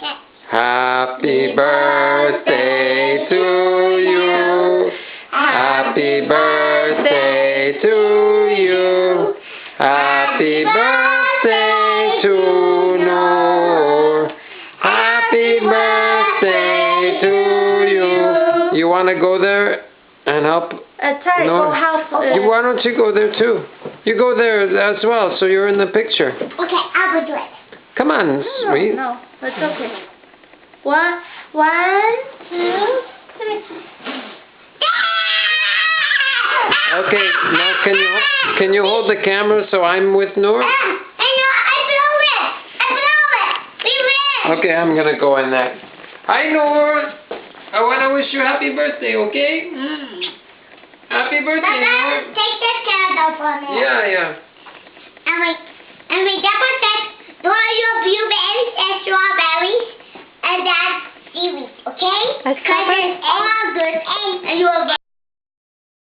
Okay. Happy birthday to you. Happy birthday to you. Happy birthday to Noor. Happy birthday to you. You want to go there and help? Sorry, Noor? go help. Why don't you go there too? You go there as well, so you're in the picture. Okay, I'll go do it. Come on, sweet. No, it's okay. One, two, three. Okay, now can you hold the camera so I'm with Noor? I blow it. We win. Okay, I'm gonna go in there. Hi Noor. I wanna wish you happy birthday, okay? Happy birthday, Noor. Take this candle for me. Yeah. And we double check your blueberries and strawberries and that's seaweed, okay? Because it's all good